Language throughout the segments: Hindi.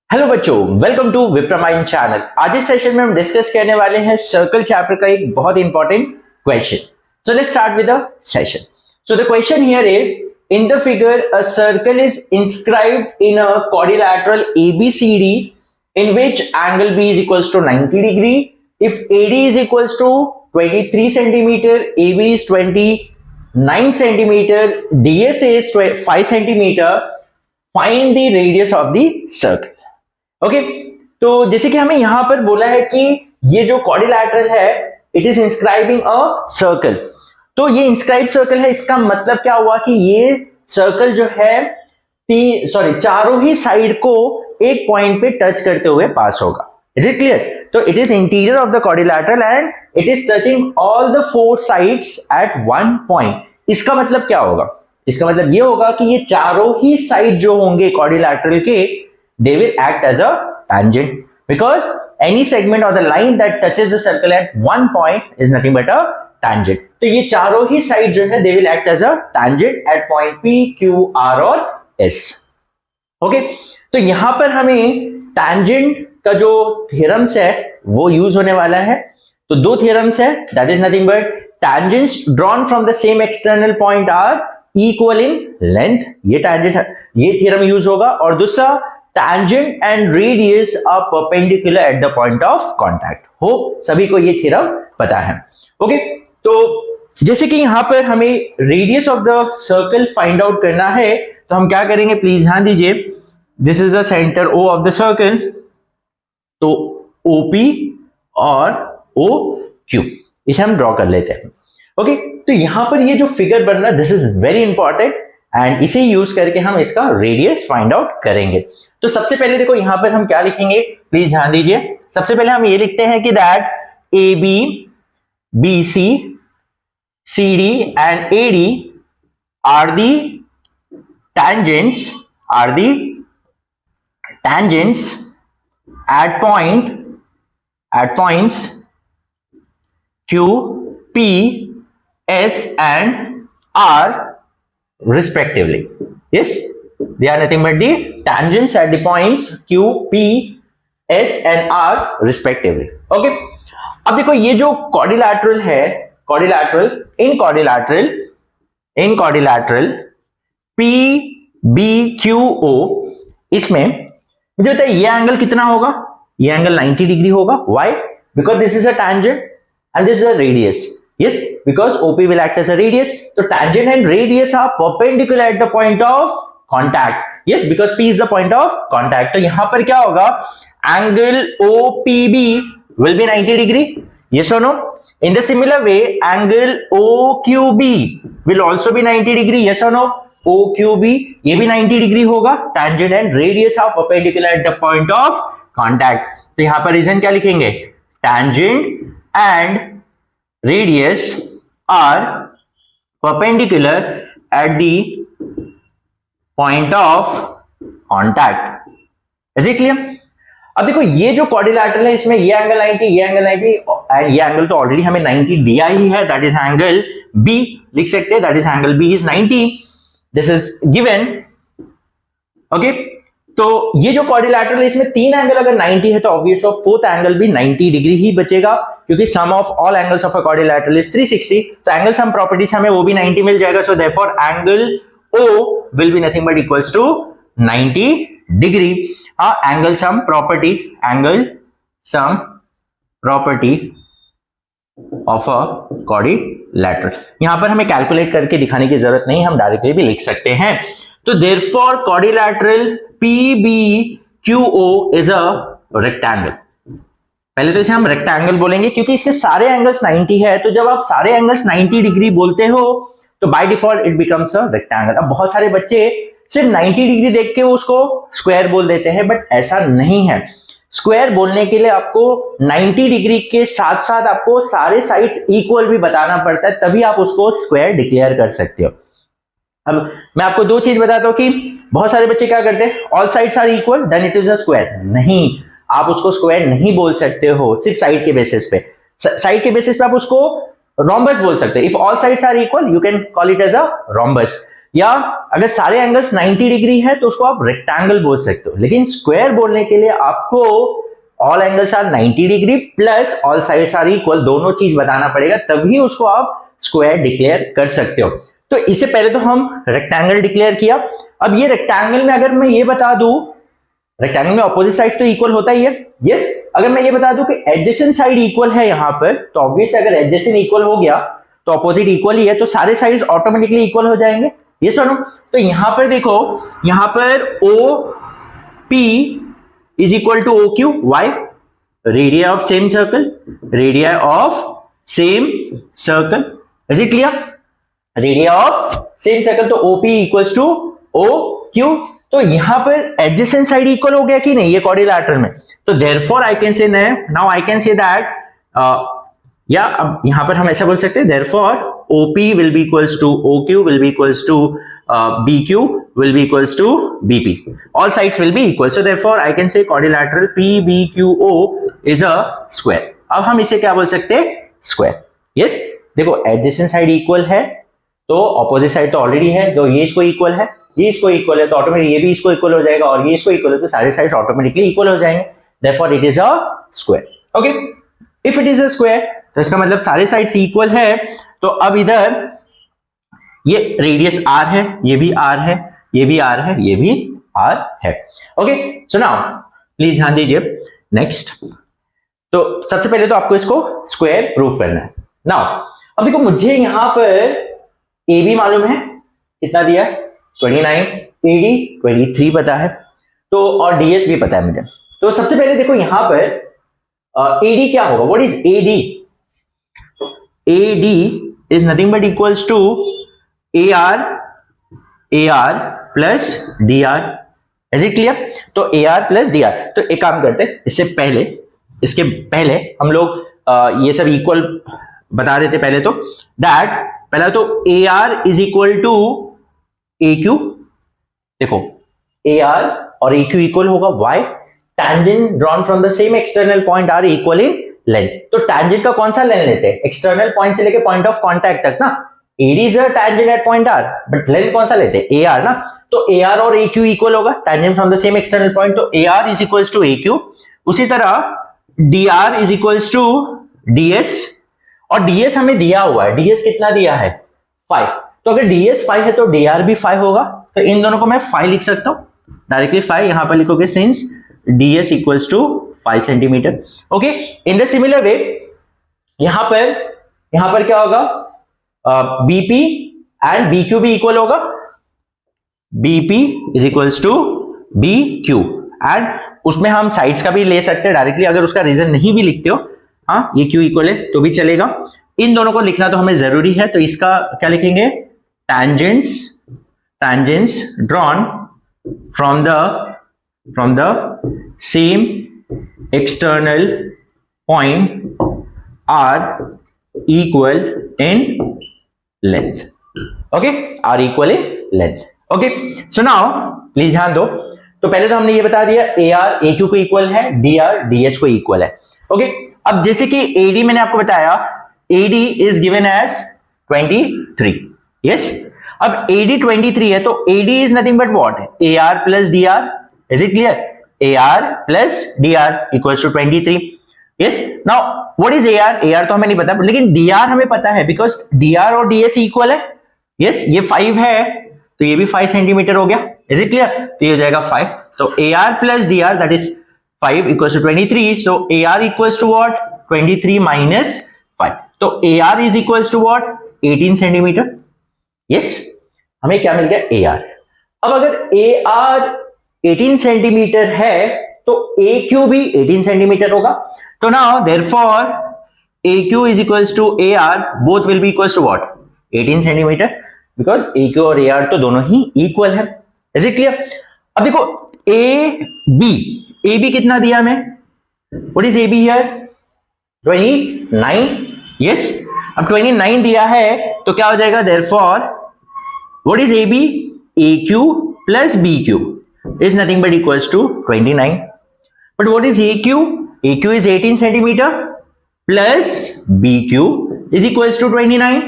हेलो बच्चों, वेलकम टू विप्रमाइंड चैनल। आज इस सेशन में हम डिस्कस करने वाले हैं सर्कल चैप्टर का एक बहुत important question. So let's start with the session. So the question here is, in the figure a circle is inscribed in a quadrilateral ABCD in which angle B is equals to 90 degree. If AD is equals to 23 centimeter, AB is 29 centimeter, DS is 5 centimeter, find the radius of the circle. Okay तो जैसे कि हमें यहां पर बोला है कि ये जो क्वाड्रिलैटरल है इट इज इंस्क्राइबिंग अ सर्कल। तो ये इंस्क्राइब सर्कल है, इसका मतलब क्या हुआ कि ये सर्कल जो है चारों ही साइड को एक पॉइंट पे टच करते हुए पास होगा। Is it clear? तो it is interior of the quadrilateral and it is touching all the four sides at one point. इसका मतलब क्या होगा? इसका मतलब ये होगा कि ये चारों ही साइड जो होंगे क्वाड्रिलैटरल के, they will act as a tangent because any segment of the line that touches the circle at one point is nothing but a tangent. तो ये चारों ही साइड जो है they will act as a tangent at point P, Q, R और S. ओके तो यहां पर हमें tangent का जो थ्योरम्स है वो यूज होने वाला है। तो दो थ्योरम्स है, that is nothing but tangents drawn from the same external point are equal in length. ये tangent ये थ्योरम यूज होगा। और दूसरा, tangent and radius are perpendicular at the point of contact. Hope सभी को ये थ्योरम पता है। ओके तो जैसे कि यहां पर हमें radius of the circle find out करना है, तो हम क्या करेंगे, प्लीज ध्यान दीजिए। This is the centre O of the circle, तो OP और OQ इसे हम ड्रॉ कर लेते हैं। ओके तो यहां पर ये जो फिगर बन रहा है this is very important and इसे यूज करके हम इसका रेडियस फाइंड आउट करेंगे। तो सबसे पहले देखो यहां पर हम क्या लिखेंगे, प्लीज ध्यान दीजिए। सबसे पहले हम ये लिखते हैं कि that AB, BC, CD and AD are the tangents at points Q, P, S and R respectively. Yes, they are nothing but the tangents at the points Q, P, S and R respectively. Okay, अब देखो ये जो quadrilateral है, in quadrilateral P, B, Q, O, इसमें मुझे बताइए ये एंगल कितना होगा? ये एंगल 90 डिग्री होगा। Why? Because this is a tangent and this is a radius. Yes, because OP will act as a radius. So tangent and radius are perpendicular at the point of contact. Yes, because P is the point of contact. तो यहां पर क्या होगा, angle OPB will be 90 degree. Yes or no? In the similar way, angle OQB will also be 90 degree. Yes or no? OQB ये भी 90 डिग्री होगा। Tangent and radius are perpendicular at the point of contact. तो यहां पर रीजन क्या लिखेंगे, tangent and radius are perpendicular at the point of contact. Is it clear? अब देखो ये जो क्वाड्रिलैटरल है इसमें ये एंगल 90, ये एंगल 90 एंड ये एंगल तो ऑलरेडी हमें 90 दिया ही है, दैट इज एंगल B लिख सकते हैं, that is angle B is 90. This is given. Okay तो ये जो क्वाड्रिलैटरल है इसमें तीन एंगल अगर 90 है तो ऑब्वियस ऑफ फोर्थ एंगल भी 90 डिग्री ही बचेगा, क्योंकि sum of all angles of a quadrilateral is 360। तो एंगल सम प्रॉपर्टीज हमें वो भी 90 मिल जाएगा। So therefore angle O will be nothing but equals to 90 degree. Angle sum property of a quadrilateral. यहां पर हमें कैलकुलेट करके दिखाने की जरूरत नहीं, हम डायरेक्टली भी लिख सकते हैं। तो therefore quadrilateral PBQO is a rectangle. पहले तो इसे हम रेक्टेंगल बोलेंगे क्योंकि इसके सारे एंगल्स 90 है, तो जब आप सारे एंगल्स 90 डिग्री बोलते हो तो by default it becomes a rectangle. अब बहुत सारे बच्चे सिर्फ 90 डिग्री देख के उसको स्क्वायर बोल देते हैं, बट ऐसा नहीं है। स्क्वायर बोलने के लिए आपको 90 डिग्री के साथ साथ आपको सारे साइड्स इक्वल भी बताना पड़ता है, तभी आप उसको स्क्वायर डिक्लेयर कर सकते हो। अब मैं आपको दो चीज बताता हूं कि बहुत सारे बच्चे क्या करते हैं, all sides are equal then it is a square. नहीं, आप उसको स्क्वायर नहीं बोल सकते हो सिर्फ साइड के बेसिस पे। साइड के बेसिस पे आप उसको रोम्बस बोल सकते हैं। If all sides are equal you can call it as a rhombus. या अगर सारे एंगल्स 90 डिग्री है तो उसको आप रेक्टेंगल बोल सकते हो, लेकिन स्क्वायर बोलने के लिए आपको all angles are 90 degree plus all sides are equal, दोनों चीज बताना पड़ेगा, तभी उसको आप स्क्वायर डिक्लेयर कर सकते हो। तो इससे पहले तो हम रेक्टेंगल डिक्लेयर किया। अब ये रेक्टेंगल में अगर मैं ये बता दूं, रेक्टेंगल में ऑपोजिट साइड तो इक्वल होता ही है, यस। अगर मैं ये बता दूं कि एडजेसेंट साइड इक्वल है यहाँ पर, तो ऑब्वियस अगर एडजेसेंट इक्वल हो गया तो ऑपोजिट इक्वल ही है, तो सारे साइड्स ऑटोमेटिकली इक्वल हो जाएंगे, ये सुनो। तो यहां पर देखो, यहां पर O P is equal to O Q, why? Radius of same circle, radius of same circle, is it clear? Radius of same circle, तो OP equals to O Q. तो यहां पर एडजेसेंट साइड इक्वल हो गया कि नहीं ये क्वाड्रिलैटरल में, तो therefore I can say now I can say that, या अब यहां पर हम ऐसा बोल सकते हैं therefore OP will be equals to O Q will be equals to B Q will be equals to BP, all sides will be equal, so therefore I can say quadrilateral P B Q O is a square. अब हम इसे क्या बोल सकते हैं? Square, yes. देखो एडजेसेंट साइड इक्वल है तो ऑपोजिट साइड तो ऑलरेडी है, जो ये इसको इक्वल है, ये इसको इक्वल है, तो ऑटोमेटिक ये भी इसको इक्वल हो जाएगा, और ये इसको इक्वल है, तो सारे साइड्स ऑटोमेटिकली इक्वल हो जाएंगे, therefore it is a square. Okay, if it is a square तो इसका मतलब सारे साइड्स इक्वल है। तो अब इधर ये रेडियस r है, ये भी r है, ये भी r है, ये भी r है। ओके, सो नाउ प्लीज ध्यान दीजिए नेक्स्ट। तो सबसे पहले तो आपको इसको स्क्वायर प्रूफ करना है। नाउ अब देखो, मुझे यहां पर ए बी मालूम है, कितना दिया है 29, AD 23 पता है, तो और DS भी पता है मुझे। तो सबसे पहले देखो यहां पर AD क्या होगा? What is AD? AD is nothing but equals to AR plus DR, is it clear? तो AR प्लस DR। तो एक काम करते हैं, इसके पहले हम लोग ये सब इक्वल बता देते पहले, तो दैट पहला तो AR is equal to AQ। देखो AR और AQ इक्वल होगा, why? Tangent drawn from the same external point are equal in length. तो टैंजेंट का कौन सा लेंथ लेते हैं? एक्सटर्नल पॉइंट से लेके पॉइंट ऑफ कांटेक्ट तक ना। AD is a tangent at point R, but length कौन सा लेते हैं? AR ना। तो AR और AQ इक्वल होगा, tangent from the same external point, तो AR is equals to AQ। उसी तरह DR is equals to DS, और DS हमें दिया हुआ है, DS कितना दिया है? 5। तो अगर DS 5 है तो DR भी 5 होगा, तो इन दोनों को मैं 5 लिख सकता हूं डायरेक्टली। 5 यहां पर लिखोगे since DS equals to 5 centimetre. Okay, in the similar way यहां पर क्या होगा? BP एंड BQ भी इक्वल होगा, BP is equals to BQ, and उसमें हम साइड्स का भी ले सकते हैं डायरेक्टली, अगर उसका रीजन नहीं भी लिखते हो, हाँ ये Q इक्वल है तो भी चलेगा। इन दोनों को लिखना तो हमें जरूरी है, तो इसका क्या लिखेंगे? tangents drawn from the same external point are equal in length. Okay, are equal in length. Okay, so now please ध्यान दो। तो पहले तो हमने ये बता दिया AR AQ को इक्वल है, DR DS को इक्वल है। ओके, अब जैसे कि AD मैंने आपको बताया, AD is given as 23, yes। अब AD 23 है, तो AD is nothing but what? AR plus DR, is it clear? AR plus DR equals to 23, yes। Now what is AR? AR तो हमें नहीं पता, लेकिन DR हमें पता है, because DR और DS इक्वल है, yes। ये 5 है तो ये भी 5 सेंटीमीटर हो गया, is it clear? तो ये हो जाएगा 5, तो AR plus DR that is 5 equals to 23, so AR equals to what? 23 minus 5, तो AR is equals to what? 18 centimetre, yes। हमें क्या मिल गया? AR। अब अगर AR 18 सेंटीमीटर है तो AQ भी 18 सेंटीमीटर होगा, तो now therefore AQ is equals to AR, both will be equals to what? 18 centimetre, because AQ और AR तो दोनों ही इक्वल है, इज इट क्लियर? अब देखो AB कितना दिया हमें? What is AB here? 29, yes. अब 29 दिया है तो क्या हो जाएगा? Therefore what is AB? AQ plus BQ is nothing but equals to 29, but what is AQ? AQ is 18 centimetre plus BQ is equals to 29,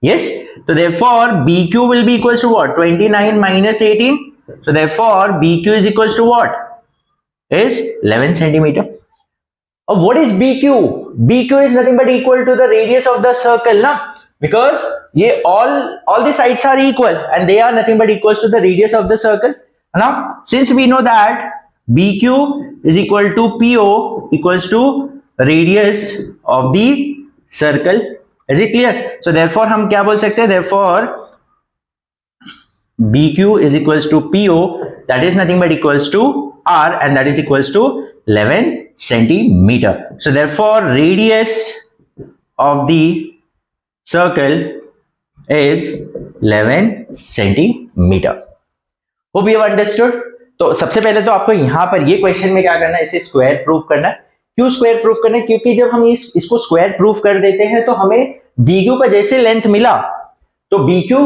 Yes, so therefore BQ will be equals to what? 29 minus 18. So therefore BQ is equals to what? Is 11 centimeter. What is BQ? BQ is nothing but equal to the radius of the circle, na? Because ye all the sides are equal and they are nothing but equals to the radius of the circle. Now, since we know that BQ is equal to PO equals to radius of the circle, is it clear? So therefore हम क्या बोल सकते हैं? Therefore BQ is equals to PO, that is nothing but equals to R, and that is equals to 11 centimeter. So therefore radius of the circle is 11 centimeter. Hope you have understood. तो सबसे पहले तो आपको यहाँ पर ये क्वेश्चन में क्या करना है, इसे स्क्वायर प्रूफ करना है. क्यों स्क्वायर प्रूफ करना है? क्योंकि जब हम इसको स्क्वायर प्रूफ कर देते हैं तो हमें BQ का जैसे लेंथ मिला तो BQ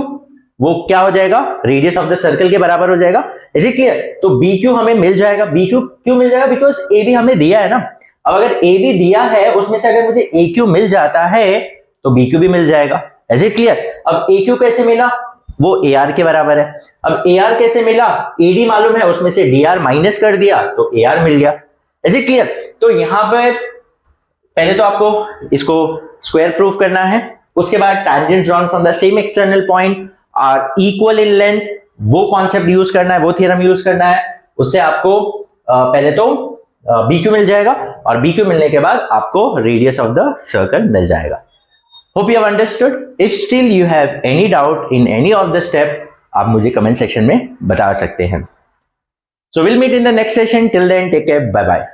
वो क्या हो जाएगा? रेडियस ऑफ द सर्कल के बराबर हो जाएगा. Is it clear? तो BQ हमें मिल जाएगा. BQ क्यों मिल जाएगा? बिकॉज AB हमें दिया है ना. अब अगर AB दिया है उसमें से अगर मुझे AQ मिल जाता है तो BQ भी मिल जाएगा. Is it clear? अब AQ कैसे मिला? वो AR के बराबर है. अब AR कैसे मिला? AD मालूम है, उसमें से DR माइनस कर दिया तो AR मिल गया. Is it clear? तो यहां पर पहले तो आपको इसको स्क्वायर प्रूफ करना है. उसके बाद tangent drawn from the same external point are equal in length, वो कॉन्सेप्ट यूज करना है, वो थ्योरम यूज करना है. उससे आपको पहले तो BQ मिल जाएगा और BQ मिलने के बाद आपको रेडियस ऑफ द सर्कल मिल जाएगा. Hope you have understood. If still you have any doubt in any of the step, आप मुझे कमेंट सेक्शन में बता सकते हैं. So we'll meet in the next session. Till then, take care. Bye bye.